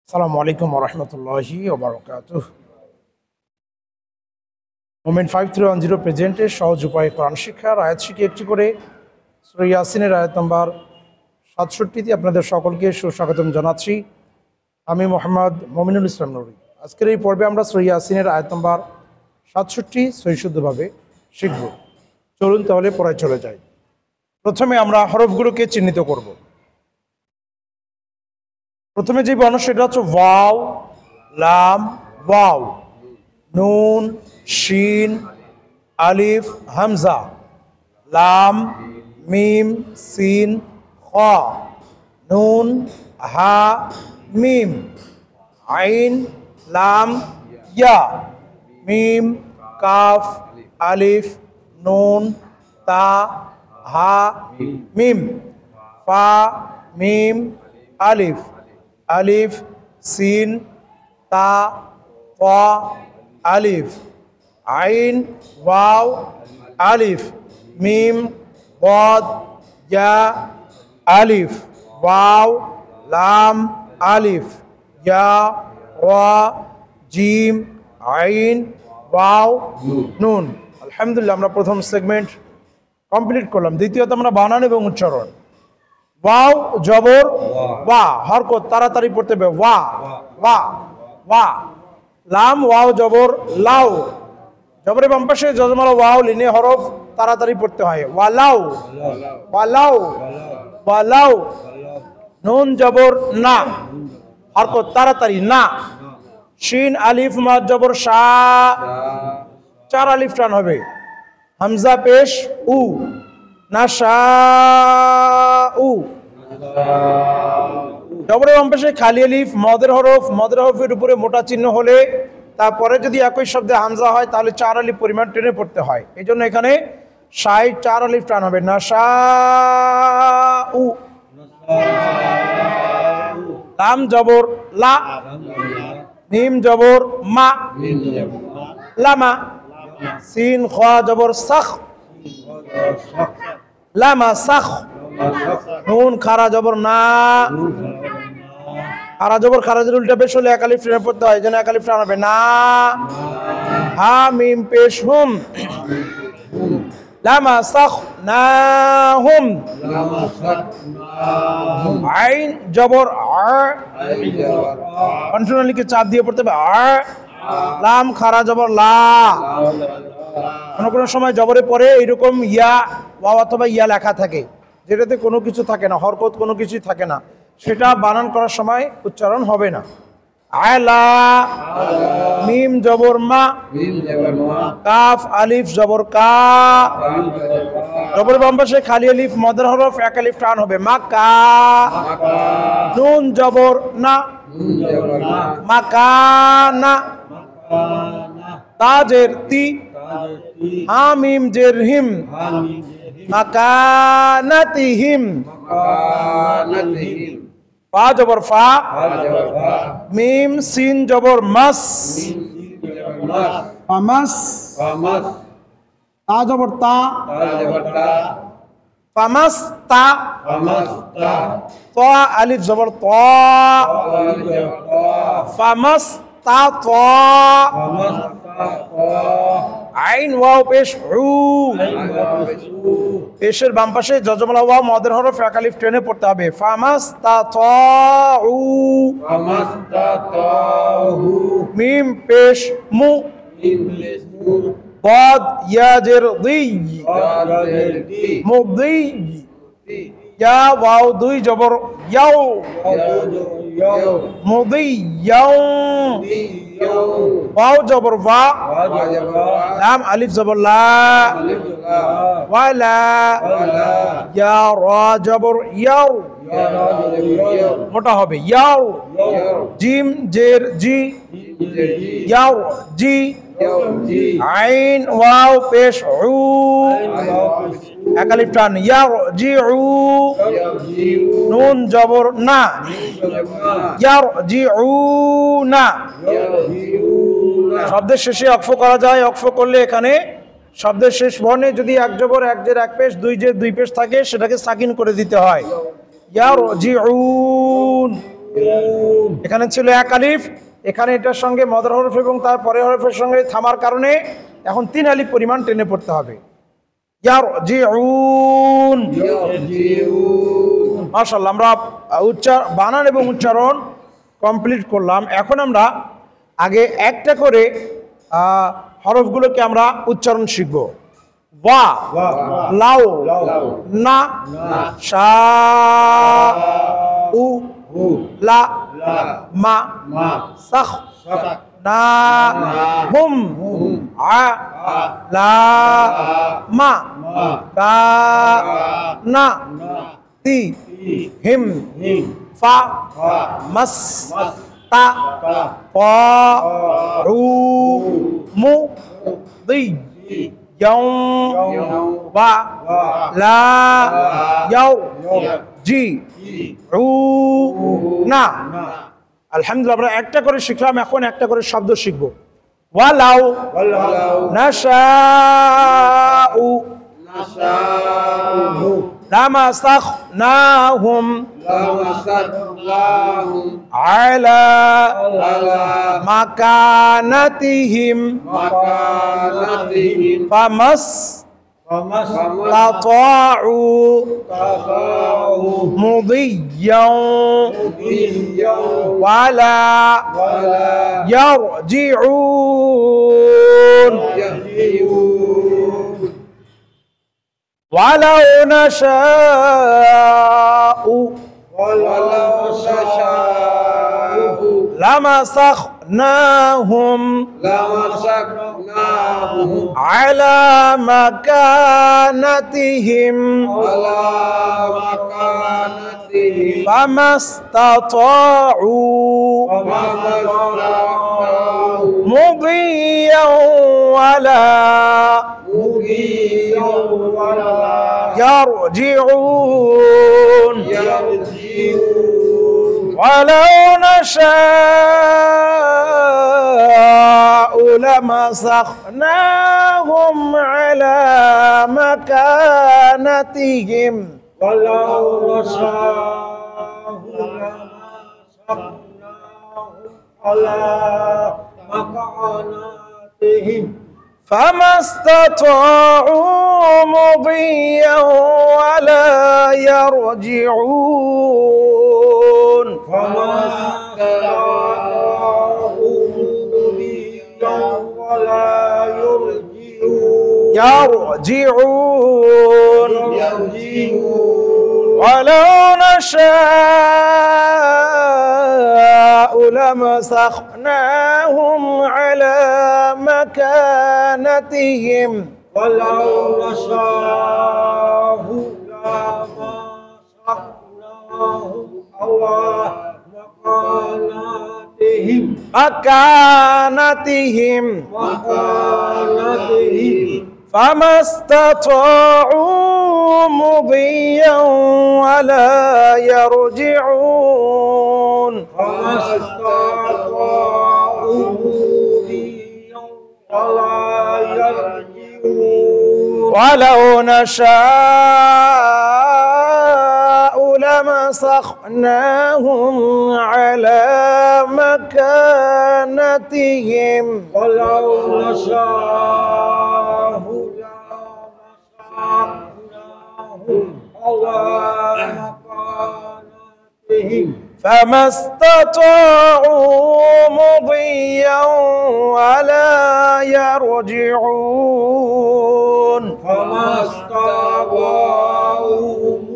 আসসালামু আলাইকুম ওয়া রাহমাতুল্লাহি ওয়া বারাকাতুহু। মোমেন্ট 5310 প্রেজেন্টের সহজ উপায়ে কোরআন শিক্ষার আয়াত শিখে একটি করে সূরা ইয়াসিনের আয়াত নম্বর ৬৭তে আপনাদের সকলকে সুস্বাগতম জানাচ্ছি। আমি মোহাম্মদ মমিনুল ইসলাম নুরী। আজকের এই পর্বে আমরা সূরা ইয়াসিনের আয়াত নম্বর ৬৭ সহিশুদ্ধভাবে শিখব। চলুন তাহলে পড়ায় চলে যাই। প্রথমে আমরা হরফগুলোকে চিহ্নিত করব। প্রথমে যে বর্ণ সেটা হচ্ছে ওয়াও, লাম, ওয়াও, নুন, শিন, আলিফ, হামজা, লাম, মিম, সিন, খ, নুন, হা, মিম, আইন, লাম, ইয়া, মিম, কাফ, আলিফ, নুন, তা, হা, মিম, ফা, মিম, আলিফ, আলিফ, সিন, তা, ত, আলিফ, আইন, ওয়াও, আলিফ, মিম, বদ, ইয়া, আলিফ, ওয়াও, লাম, আলিফ, ইয়া, র, জিম, আইন, ওয়াও, নুন। আলহামদুলিল্লাহ, আমরা প্রথম সেগমেন্ট কমপ্লিট করলাম। দ্বিতীয়ত আমরা বানান এবং উচ্চারণ। ওয়াও জবর ওয়া, হরকত তাড়াতাড়ি পড়তে হবে। ওয়া ওয়া ওয়া। লাম ওয়াও জবর লাউ, জবরের বাম পাশে যজমালা ওয়াও লিনে হরফ তাড়াতাড়ি পড়তে হয়। ওয়ালাউ ওয়ালাউ ওয়ালাউ। নুন জবর না, হরকত তাড়াতাড়ি না। শিন আলিফ মাদ জবর শা, চার আলিফ টান হবে। হামজা পেশ উ, না শা উ। জবরের বাম পাশে খালি আলিফ মদের হরফ, মদের হরফের উপরে মোটা চিহ্ন হলে তারপরে যদি একই শব্দে হামজা হয় তাহলে চার আলিফ পরিমাণ টেনে পড়তে হয়। এই জন্য এখানে শাই চার আলিফ টান হবে। না শা উ। লাম জবর লা, মিম জবর মা, লামা। সিন খ জবর সাখ, লামা সাখ। নুন খারা জবর না, খারা জবর খারাজের উল্টা পেশ হলে এক আলিফ টেনে পড়তে হয়, যেন এক আলিফ টান হবে। না। হা মিম পেশ হুম, লামা সাখ না হুম। আইন জবর আর, কন্টিনিউয়ালি চাপ দিয়ে পড়তে হবে আর। লাম খারা জবর লা। কোনো সময় জবরে পরে এইরকম ইয়া ওয়াও অথবা ইয়া লেখা থাকে, যেটাতে কোনো কিছু থাকে না, হরকত কোনো কিছুই থাকে না, সেটা বানান করার সময় উচ্চারণ হবে না। আলা, মিম জবর মা, কাফ আলিফ জবর কা, জবর বাম পাশে খালি আলিফ মদের হরফ এক আলিফ টান হবে। মা কা। নুন জবর না, মাকানা। তাজের তি, হামিম জের হিম, মাকানাতিহিম। ফা জবর ফা, মিম সিন জবর মাস, ফামাস। তা জবর তা, ফামাস তা। ত আলিফ জবর ত, ফামাস তা ত। আইন ওয়াও পেশ উ, পেশের বাম পাশে যজমালা ওয়াও মদের হরফ এক আলিফ টেনে পড়তে হবে। ফামাস্তাতাউ, মিম পেশ মু, বদ ইয়া জের দি, মুদি। ইয়া ওয়াও দুই জবর ইয়াও, মুদি ইয়াও। ওয়াও জবর ওয়া, লাম আলিফ জবর লা, ওয়ালা। ইয়া রা জবর ইয়াও, মোটা হবে ইয়াও। জিম জের জি, ইয়াও জি। আইন ওয়াও পেশ উ, এক আলিফ টান ইয়াও জি উ। নুন জবর না, ইয়াও জি উ না। শব্দের শেষে অক্ফ করা যায়। অক্ফ করলে এখানে শব্দের শেষ বর্ণে যদি এক জবর এক জের এক পেশ দুই জের দুই পেশ থাকে সেটাকে সাকিন করে দিতে হয়। ইয়ারজিউন এখানে ছিল এক আলিফ, এখানে এটার সঙ্গে মদর হরফ এবং তার পরের হরফের সঙ্গে থামার কারণে এখন 3 আলিফ পরিমাণ টেনে পড়তে হবে। ইয়ারজিউন। মাশাআল্লাহ, আমরা বানান এবং উচ্চারণ কমপ্লিট করলাম। এখন আমরা আগে একটা করে হরফগুলোকে আমরা উচ্চারণ শিখব। ওয়া, লাউ, না, শা, উ, লা, মা, সাখ, না, হুম, আ, লা, মা, কা, না, তি, হিম, ফা, মাস, তা, প, রু, মু, দি, ইয়ং, ওয়া, লা, ইয়াউ, জি, রু, না। আলহামদুলিল্লাহ, আমরা একটা করে শিখলাম, এখন একটা করে শব্দ শিখব। ওয়ালাউ, নাশাউ, লামাসাখনাহুম, আলা মাকানাতিহিম, فمستطاعوا مضيا ولا يرجعون ولو نشاء لمسخناهم على مكانتهم فما استطاعوا مضيا ولا يرجعون ولو نشاء لمسخناهم على مكانتهم ولو نشاء لمسخناهم على مكانتهم فما استطاعوا مضيا ولا يرجعون فما استطاعوا مضيا ولا يرجعون ولو نشاء لمسخناهم على مكانتهم ولو نشاء لمسخناهم على مكانتهم فما استطاعوا مضيا ولا يرجعون فما استطاعوا مضيا ولا يرجعون ولو نشاء لمسخناهم على مكانتهم ولو نشاء لمسخناهم على مكانتهم فما استطاعوا مضيا ولا يرجعون فما استطاعوا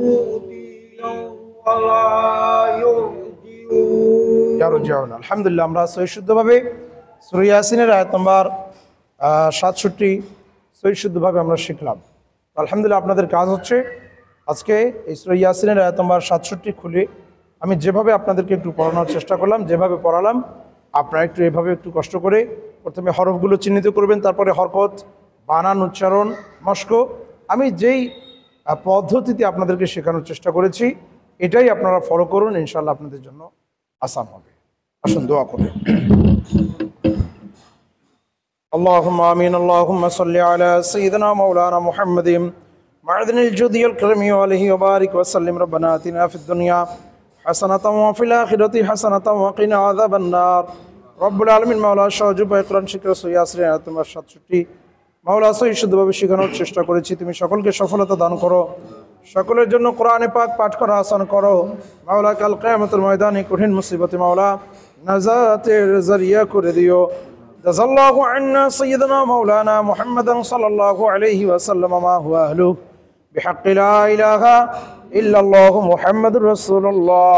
مضيا ولا يرجعون আলহামদুলিল্লাহ, আমরা সহি শুদ্ধভাবে সূরা ইয়াসিনের আয়াত নম্বর 67 সহি শুদ্ধভাবে আমরা শিখলাম। আলহামদুলিল্লাহ, আপনাদের কাজ হচ্ছে আজকে এই সূরা ইয়াসিনের আয়াত নম্বর 67 খুলে আমি যেভাবে আপনাদেরকে একটু পড়ানোর চেষ্টা করলাম, যেভাবে পড়ালাম, আপনারা একটু এভাবে একটু কষ্ট করে প্রথমে হরফগুলো চিহ্নিত করবেন, তারপরে হরকত, বানান, উচ্চারণ, মস্ক। আমি যেই পদ্ধতিতে আপনাদেরকে শেখানোর চেষ্টা করেছি এটাই আপনারা ফলো করুন, ইনশাআল্লাহ আপনাদের জন্য আসান হবে। আসুন দোয়া করুন। اللهم آمين اللهم صل على سيدنا مولانا محمد معدن الجود والكرم وآله وبارك وسلم. ربنا آتنا في الدنيا হাসানাতাও ওয়া ফিল আখিরাতি হাসানাতাও ওয়া কিনা আযাবান নার। রব্বুল আলামিন মাওলা সহযোগ কোরআন শিক্ষা সহিহ ইয়াসিন তোমার 67 মাওলা সহি শুদ্ধভাবে শেখানোর চেষ্টা করেছি, তুমি সকলকে সফলতা দান করো, সকলের জন্য কোরআনে পাক পাঠ করা আসান করো মাওলা। কাল কিয়ামতের ময়দানে কঠিন মুসিবতে মাওলা নাজাতের জরিয়া করে দিও। জাযাল্লাহু আন্না সাইয়্যিদানা মাওলানা মুহাম্মাদান সাল্লাল্লাহু আলাইহি ওয়াসাল্লাম মা হুয়া আহলু বিহাক্কি লা ইলাহা ইল্লাল্লাহু মুহাম্মাদুর রাসূলুল্লাহ।